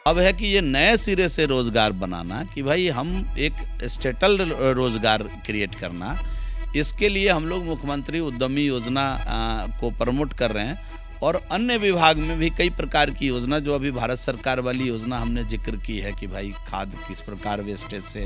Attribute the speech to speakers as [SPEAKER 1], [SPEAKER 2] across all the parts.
[SPEAKER 1] अब है कि ये नए सिरे से रोज़गार बनाना कि भाई हम एक स्टेटल रोज़गार क्रिएट करना, इसके लिए हम लोग मुख्यमंत्री उद्यमी योजना को प्रमोट कर रहे हैं और अन्य विभाग में भी कई प्रकार की योजना, जो अभी भारत सरकार वाली योजना हमने जिक्र की है कि भाई खाद किस प्रकार वेस्टेज से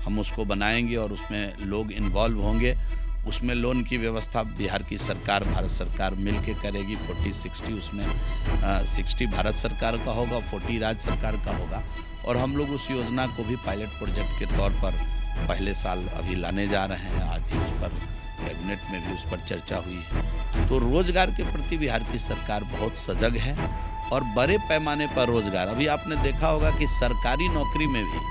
[SPEAKER 1] हम उसको बनाएंगे और उसमें लोग इन्वॉल्व होंगे, उसमें लोन की व्यवस्था बिहार की सरकार भारत सरकार मिल के करेगी। 40-60 उसमें 60 भारत सरकार का होगा, 40 राज्य सरकार का होगा और हम लोग उस योजना को भी पायलट प्रोजेक्ट के तौर पर पहले साल अभी लाने जा रहे हैं। आज ही उस पर कैबिनेट में भी उस पर चर्चा हुई है। तो रोजगार के प्रति बिहार की सरकार बहुत सजग है और बड़े पैमाने पर रोजगार, अभी आपने देखा होगा कि सरकारी नौकरी में भी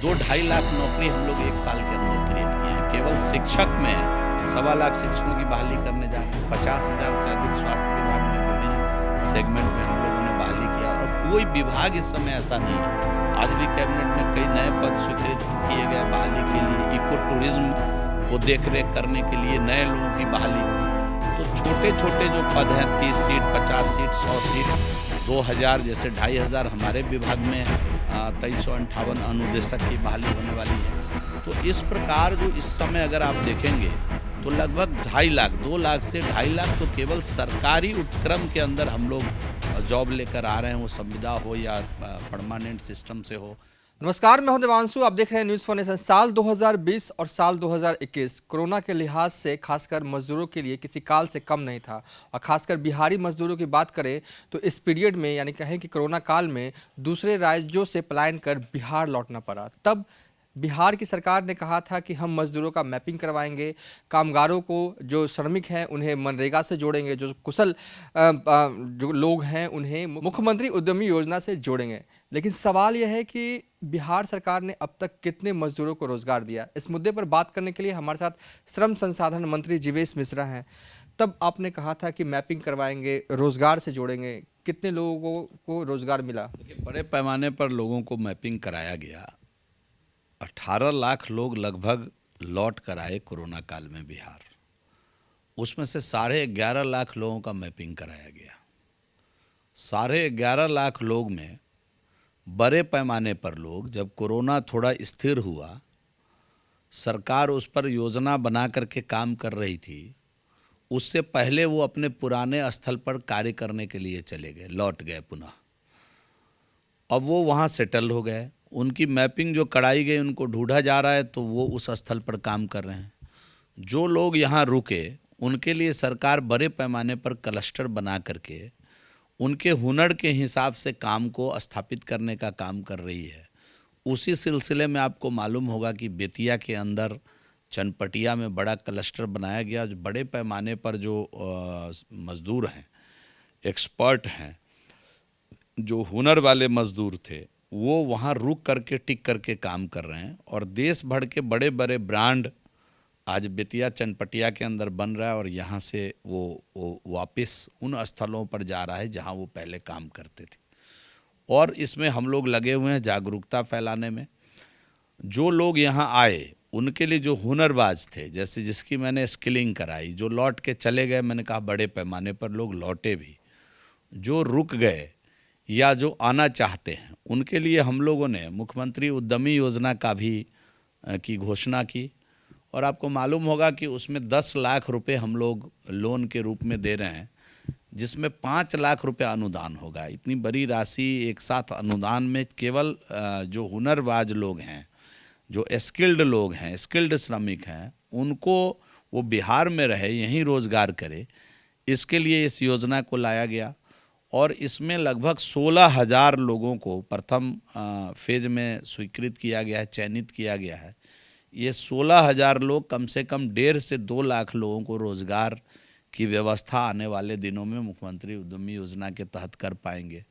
[SPEAKER 1] 2-2.5 लाख नौकरी हम लोग एक साल के अंदर क्रिएट किए हैं। केवल शिक्षक में 1.25 लाख शिक्षकों की बहाली करने जा रहे हैं। 50,000 से अधिक स्वास्थ्य विभाग में विभिन्न सेगमेंट में हम लोगों ने बहाली किया और कोई विभाग इस समय ऐसा नहीं है। आज भी कैबिनेट में कई नए पद स्वीकृत किए गए बहाली के लिए, इको टूरिज्म को देखरेख करने के लिए नए लोगों की बहाली। तो छोटे छोटे जो पद हैं, 30 सीट, 50 सीट, 100 सीट, 2000 जैसे 2500 हमारे विभाग में 2358 अनुदेशक की बहाली होने वाली है। तो इस प्रकार जो इस समय अगर आप देखेंगे तो लगभग 2.5 लाख, 2 लाख से 2.5 लाख तो केवल सरकारी उपक्रम के अंदर हम लोग जॉब लेकर आ रहे हैं, वो संविदा हो या परमानेंट सिस्टम से हो।
[SPEAKER 2] नमस्कार, मैं हूं देवांशु। आप देख रहे हैं न्यूज़ फॉर नेशन। साल 2020 और साल 2021 कोरोना के लिहाज से खासकर मजदूरों के लिए किसी काल से कम नहीं था और खासकर बिहारी मजदूरों की बात करें तो इस पीरियड में, यानी कहें कि कोरोना काल में, दूसरे राज्यों से पलायन कर बिहार लौटना पड़ा। तब बिहार की सरकार ने कहा था कि हम मजदूरों का मैपिंग करवाएंगे, कामगारों को, जो श्रमिक हैं उन्हें मनरेगा से जोड़ेंगे, जो कुशल जो लोग हैं उन्हें मुख्यमंत्री उद्यमी योजना से जोड़ेंगे। लेकिन सवाल यह है कि बिहार सरकार ने अब तक कितने मजदूरों को रोजगार दिया। इस मुद्दे पर बात करने के लिए हमारे साथ श्रम संसाधन मंत्री जीवेश मिश्रा हैं। तब आपने कहा था कि मैपिंग करवाएंगे, रोजगार से जोड़ेंगे, कितने लोगों को रोजगार मिला?
[SPEAKER 1] देखिए, बड़े पैमाने पर लोगों को मैपिंग कराया गया। 18 लाख लोग लगभग लौट कर आए कोरोना काल में बिहार। उसमें से 11.5 लाख लोगों का मैपिंग कराया गया। 11.5 लाख लोग में बड़े पैमाने पर लोग, जब कोरोना थोड़ा स्थिर हुआ, सरकार उस पर योजना बना करके काम कर रही थी, उससे पहले वो अपने पुराने स्थल पर कार्य करने के लिए चले गए, लौट गए पुनः। अब वो वहाँ सेटल हो गए, उनकी मैपिंग जो कराई गई उनको ढूंढा जा रहा है, तो वो उस स्थल पर काम कर रहे हैं। जो लोग यहाँ रुके उनके लिए सरकार बड़े पैमाने पर क्लस्टर बना करके उनके हुनर के हिसाब से काम को स्थापित करने का काम कर रही है। उसी सिलसिले में आपको मालूम होगा कि बेतिया के अंदर चनपटिया में बड़ा क्लस्टर बनाया गया। जो बड़े पैमाने पर जो मज़दूर हैं, एक्सपर्ट हैं, जो हुनर वाले मज़दूर थे, वो वहाँ रुक करके टिक करके काम कर रहे हैं और देश भर के बड़े बड़े ब्रांड आज बेतिया चनपटिया के अंदर बन रहा है और यहाँ से वो वापस उन स्थलों पर जा रहा है जहाँ वो पहले काम करते थे। और इसमें हम लोग लगे हुए हैं जागरूकता फैलाने में। जो लोग यहाँ आए उनके लिए जो हुनरबाज थे, जैसे जिसकी मैंने स्किलिंग कराई, जो लौट के चले गए, मैंने कहा बड़े पैमाने पर लोग लौटे भी, जो रुक गए या जो आना चाहते हैं, उनके लिए हम लोगों ने मुख्यमंत्री उद्यमी योजना का भी की घोषणा की। और आपको मालूम होगा कि उसमें 10 लाख रुपए हम लोग लोन के रूप में दे रहे हैं, जिसमें 5 लाख रुपए अनुदान होगा। इतनी बड़ी राशि एक साथ अनुदान में केवल जो हुनरबाज लोग हैं, जो स्किल्ड लोग हैं, स्किल्ड श्रमिक हैं, उनको वो बिहार में रहे, यहीं रोजगार करे, इसके लिए इस योजना को लाया गया। और इसमें लगभग 16,000 लोगों को प्रथम फेज में स्वीकृत किया गया है, चयनित किया गया है। ये 16,000 लोग कम से कम 1.5 से 2 लाख लोगों को रोजगार की व्यवस्था आने वाले दिनों में मुख्यमंत्री उद्यमी योजना के तहत कर पाएंगे।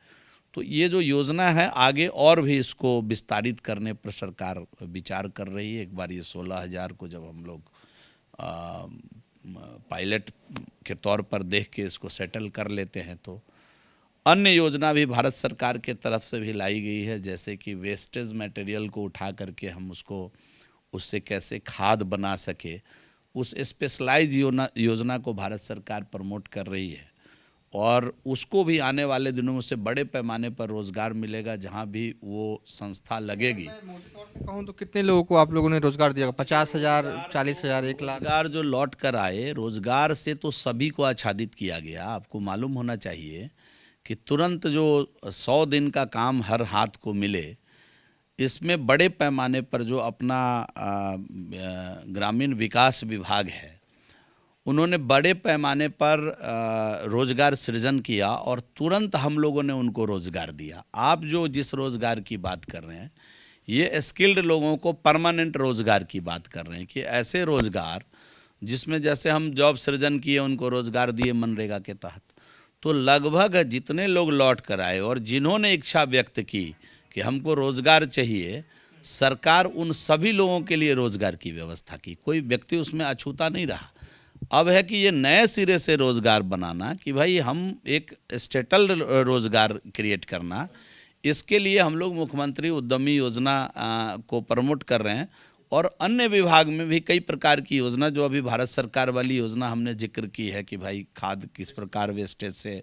[SPEAKER 1] तो ये जो योजना है, आगे और भी इसको विस्तारित करने पर सरकार विचार कर रही है। एक बार ये 16,000 को जब हम लोग पायलट के तौर पर देख के इसको सेटल कर लेते हैं, तो अन्य योजना भी भारत सरकार के तरफ से भी लाई गई है, जैसे कि वेस्टेज मटेरियल को उठा करके हम उससे कैसे खाद बना सके, उस स्पेशलाइज योजना को भारत सरकार प्रमोट कर रही है। और उसको भी आने वाले दिनों में से बड़े पैमाने पर रोजगार मिलेगा जहां भी वो संस्था लगेगी।
[SPEAKER 2] मैं मोटे तौर पे कहूँ तो कितने लोगों को आप लोगों ने रोजगार दिया? 50,000, 40,000, 1 लाख?
[SPEAKER 1] रोजगार जो लौट कर आए, रोजगार से तो सभी को आच्छादित किया गया। आपको मालूम होना चाहिए कि तुरंत जो 100 दिन का काम हर हाथ को मिले, इसमें बड़े पैमाने पर जो अपना ग्रामीण विकास विभाग है, उन्होंने बड़े पैमाने पर रोजगार सृजन किया और तुरंत हम लोगों ने उनको रोजगार दिया। आप जो जिस रोजगार की बात कर रहे हैं, ये स्किल्ड लोगों को परमानेंट रोजगार की बात कर रहे हैं कि ऐसे रोजगार जिसमें जैसे हम जॉब सृजन किए, उनको रोजगार दिए मनरेगा के तहत। तो लगभग जितने लोग लौट कर आए और जिन्होंने इच्छा व्यक्त की कि हमको रोजगार चाहिए, सरकार उन सभी लोगों के लिए रोजगार की व्यवस्था की। कोई व्यक्ति उसमें अछूता नहीं रहा। अब है कि ये नए सिरे से रोजगार बनाना, कि भाई हम एक स्टेटल रोजगार क्रिएट करना, इसके लिए हम लोग मुख्यमंत्री उद्यमी योजना को प्रमोट कर रहे हैं। और अन्य विभाग में भी कई प्रकार की योजना, जो अभी भारत सरकार वाली योजना हमने जिक्र की है कि भाई खाद किस प्रकार वेस्टेज से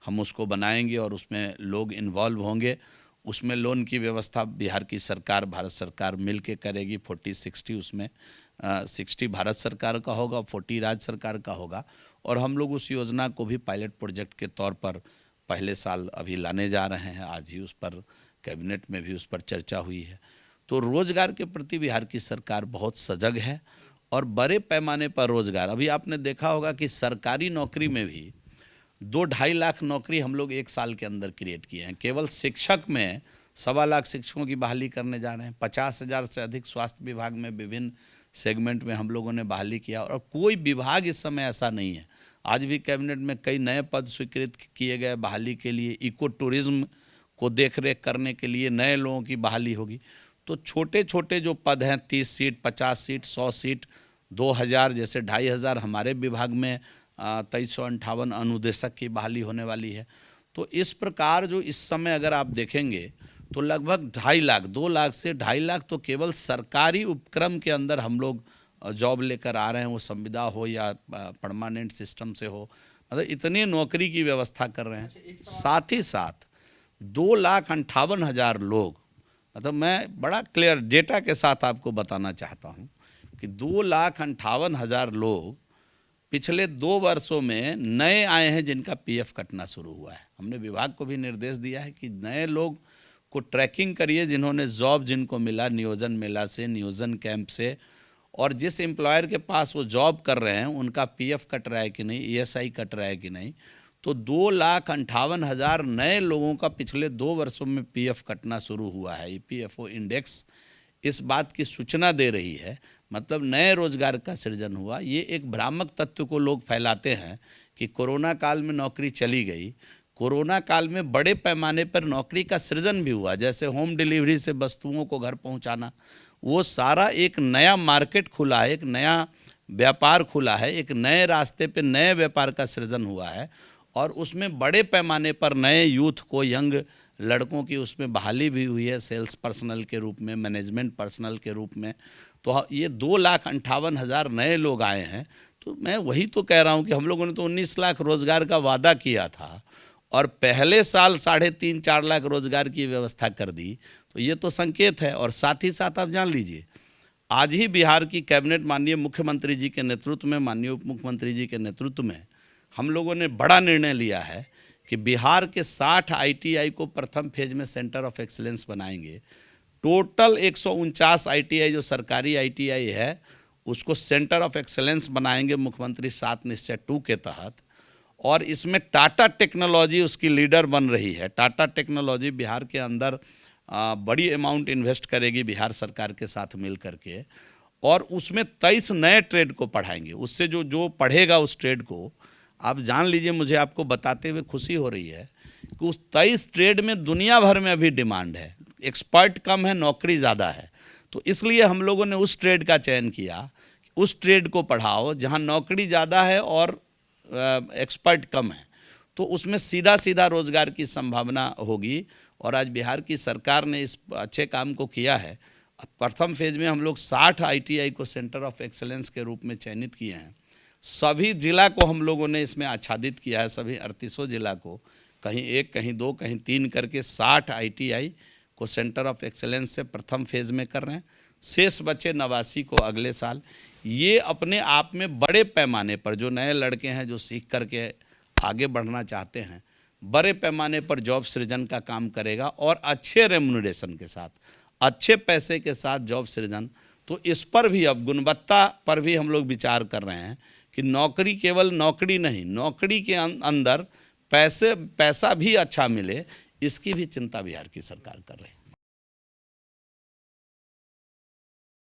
[SPEAKER 1] हम उसको बनाएंगे और उसमें लोग इन्वॉल्व होंगे, उसमें लोन की व्यवस्था बिहार की सरकार, भारत सरकार मिल के करेगी। 40-60 उसमें 60 भारत सरकार का होगा, 40 राज्य सरकार का होगा। और हम लोग उस योजना को भी पायलट प्रोजेक्ट के तौर पर पहले साल अभी लाने जा रहे हैं। आज ही उस पर कैबिनेट में भी उस पर चर्चा हुई है। तो रोजगार के प्रति बिहार की सरकार बहुत सजग है और बड़े पैमाने पर रोजगार, अभी आपने देखा होगा कि सरकारी नौकरी में भी 2-2.5 लाख नौकरी हम लोग एक साल के अंदर क्रिएट किए हैं। केवल शिक्षक में 1.25 लाख शिक्षकों की बहाली करने जा रहे हैं। 50,000 से अधिक स्वास्थ्य विभाग में विभिन्न सेगमेंट में हम लोगों ने बहाली किया। और कोई विभाग इस समय ऐसा नहीं है। आज भी कैबिनेट में कई नए पद स्वीकृत किए गए बहाली के लिए। इको टूरिज्म को देखरेख करने के लिए नए लोगों की बहाली होगी। तो छोटे छोटे जो पद हैं, 30 सीट, 50 सीट, 100 सीट, 2,000, जैसे 2,500 हमारे विभाग में 2358 अनुदेशक की बहाली होने वाली है। तो इस प्रकार जो इस समय अगर आप देखेंगे तो लगभग 2.5 लाख, 2 लाख से 2.5 लाख तो केवल सरकारी उपक्रम के अंदर हम लोग जॉब लेकर आ रहे हैं, वो संविदा हो या परमानेंट सिस्टम से हो। मतलब इतनी नौकरी की व्यवस्था कर रहे हैं। साथ ही साथ 2,58,000 लोग, मतलब मैं बड़ा क्लियर डेटा के साथ आपको बताना चाहता हूँ कि 2,58,000 लोग पिछले 2 वर्षों में नए आए हैं जिनका पीएफ कटना शुरू हुआ है। हमने विभाग को भी निर्देश दिया है कि नए लोग को ट्रैकिंग करिए, जिन्होंने जॉब जिनको मिला नियोजन मेला से, नियोजन कैंप से, और जिस एम्प्लॉयर के पास वो जॉब कर रहे हैं उनका पीएफ कट रहा है कि नहीं, ईएसआई कट रहा है कि नहीं। तो 2,58,000 नए लोगों का पिछले 2 वर्षों में पीएफ कटना शुरू हुआ है। ईपीएफओ इंडेक्स इस बात की सूचना दे रही है। मतलब नए रोजगार का सृजन हुआ। ये एक भ्रामक तथ्य को लोग फैलाते हैं कि कोरोना काल में नौकरी चली गई। कोरोना काल में बड़े पैमाने पर नौकरी का सृजन भी हुआ, जैसे होम डिलीवरी से वस्तुओं को घर पहुंचाना। वो सारा एक नया मार्केट खुला है, एक नया व्यापार खुला है, एक नए रास्ते पे नए व्यापार का सृजन हुआ है। और उसमें बड़े पैमाने पर नए यूथ को, यंग लड़कों की उसमें बहाली भी हुई है, सेल्स पर्सनल के रूप में, मैनेजमेंट पर्सनल के रूप में। तो ये 2,58,000 नए लोग आए हैं। तो मैं वही तो कह रहा हूँ कि हम लोगों ने तो 19 लाख रोजगार का वादा किया था और पहले साल 3.5-4 लाख रोजगार की व्यवस्था कर दी। तो ये तो संकेत है। और साथ ही साथ आप जान लीजिए, आज ही बिहार की कैबिनेट माननीय मुख्यमंत्री जी के नेतृत्व में, माननीय उप मुख्यमंत्री जी के नेतृत्व में हम लोगों ने बड़ा निर्णय लिया है कि बिहार के 60 आईटीआई को प्रथम फेज में सेंटर ऑफ एक्सीलेंस बनाएंगे। टोटल 149 आईटीआई जो सरकारी आईटीआई है उसको सेंटर ऑफ एक्सीलेंस बनाएंगे मुख्यमंत्री 7 निश्चय 2 के तहत। और इसमें टाटा टेक्नोलॉजी उसकी लीडर बन रही है। टाटा टेक्नोलॉजी बिहार के अंदर बड़ी अमाउंट इन्वेस्ट करेगी बिहार सरकार के साथ मिल करके, और उसमें 23 नए ट्रेड को पढ़ाएंगे। उससे जो पढ़ेगा उस ट्रेड को, आप जान लीजिए, मुझे आपको बताते हुए खुशी हो रही है कि उस 23 ट्रेड में दुनिया भर में अभी डिमांड है। एक्सपर्ट कम है, नौकरी ज़्यादा है। तो इसलिए हम लोगों ने उस ट्रेड का चयन किया, उस ट्रेड को पढ़ाओ जहाँ नौकरी ज़्यादा है और एक्सपर्ट कम है। तो उसमें सीधा सीधा रोजगार की संभावना होगी। और आज बिहार की सरकार ने इस अच्छे काम को किया है। प्रथम फेज में हम लोग 60 आईटीआई को सेंटर ऑफ एक्सीलेंस के रूप में चयनित किए हैं। सभी जिला को हम लोगों ने इसमें आच्छादित किया है, सभी 38 जिला को, कहीं 1, कहीं 2, कहीं 3 करके 60 ITI को सेंटर ऑफ एक्सेलेंस से प्रथम फेज़ में कर रहे हैं। शेष बचे 89 को अगले साल। ये अपने आप में बड़े पैमाने पर जो नए लड़के हैं जो सीख करके आगे बढ़ना चाहते हैं, बड़े पैमाने पर जॉब सृजन का काम करेगा और अच्छे रेम्युनरेशन के साथ, अच्छे पैसे के साथ जॉब सृजन। तो इस पर भी अब गुणवत्ता पर भी हम लोग विचार कर रहे हैं कि नौकरी केवल नौकरी नहीं, नौकरी के अंदर पैसा भी अच्छा मिले, इसकी भी चिंता बिहार की सरकार कर रही है।